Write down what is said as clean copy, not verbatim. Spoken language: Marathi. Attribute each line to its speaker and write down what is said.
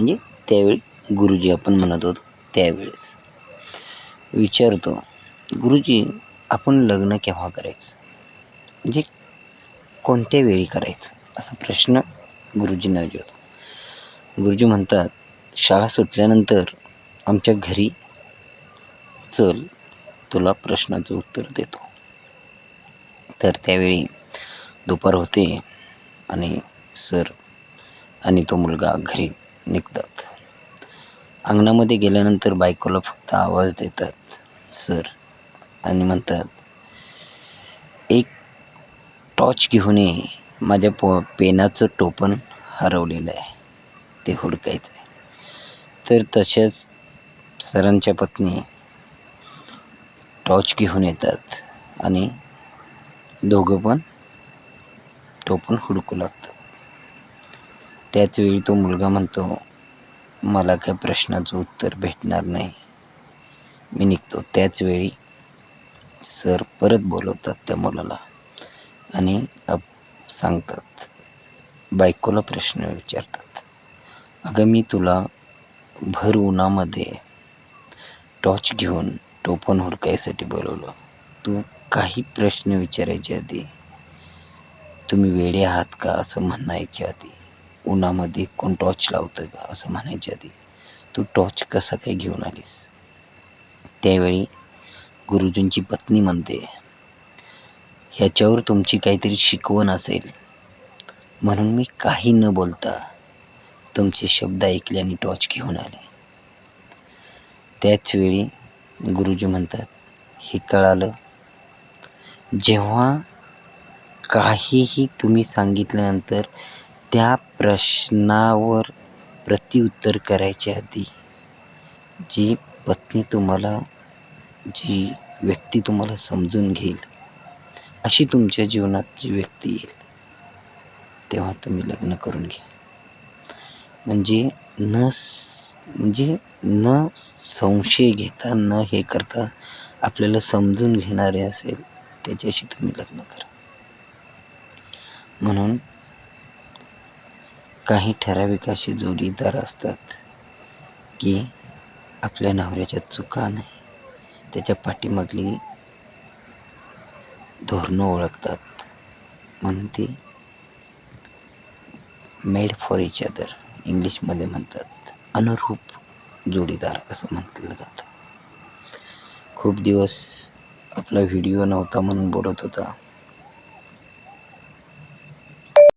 Speaker 1: म्हणजे त्यावेळी गुरुजी आपण म्हणत होतो त्यावेळेस विचारतो, गुरुजी आपण लग्न केव्हा करायचं, म्हणजे कोणत्या वेळी करायचं, असा प्रश्न गुरुजींना विचारतो. गुरुजी म्हणतात, शाळा सुटल्यानंतर आमच्या घरी चल, तुला प्रश्नाचं उत्तर देतो. तर त्यावेळी दुपार होते आणि सर आणि तो मुलगा घरी निघतात. अंगणामध्ये गेल्यानंतर बायकोला फक्त आवाज देतात सर आणि म्हणतात, एक टॉर्च घेऊन ये, माझ्या पेनाचं टोपण हरवलेलं आहे, ते हुडकायचं आहे. तर तशाच सरांच्या पत्नी टॉर्च घेऊन येतात आणि दोघं पण टोपण हुडकू लागतात. त्याचवेळी तो मुलगा म्हणतो, मला काय प्रश्नाचं उत्तर भेटणार नाही, मी निघतो. त्याचवेळी सर परत बोलवतात त्या मुलाला आणि सांगतात, बायकोला प्रश्न विचारतात, अगं मी तुला भर उन्हामध्ये टॉर्च घेऊन टोपण हुडकायसाठी बोलवलं, तू काही प्रश्न विचारायच्या आधी, तुम्ही वेडे आहात का असं म्हणायच्या आधी, उन्हामध्ये कोण टॉर्च लावतं का असं म्हणायच्या आधी तू टॉर्च कसा काय घेऊन आलीस. त्यावेळी गुरुजींची पत्नी म्हणते, ह्याच्यावर तुमची काहीतरी शिकवण असेल म्हणून मी काही न बोलता तुमचे शब्द ऐकले आणि टॉर्च घेऊन आले. त्याचवेळी गुरुजी म्हणतात, हे कळालं जेव्हा काहीही तुम्ही सांगितल्यानंतर त्या प्रश्नावर प्रत्युत्तर करायच्या आधी जी पत्नी तुम्हाला, जी व्यक्ती तुम्हाला समजून घेईल अशी तुमच्या जीवनात जी व्यक्ती येईल, तेव्हा तुम्ही लग्न करून घ्या. म्हणजे न संशय घेता, न हे करता, आपल्याला समजून घेणारे असेल त्याच्याशी तुम्ही लग्न करा. म्हणून काही ठराविक असे जोडीदार असतात की आपल्या नवऱ्याच्या चुका नाही, त्याच्या पाठीमागली धोरणं ओळखतात, म्हणून ती मेड फॉर इच अदर इंग्लिशमध्ये म्हणतात, अनुरूप जोडीदार असं म्हटलं जातं. खूप दिवस आपला व्हिडिओ नव्हता म्हणून बोलत होता,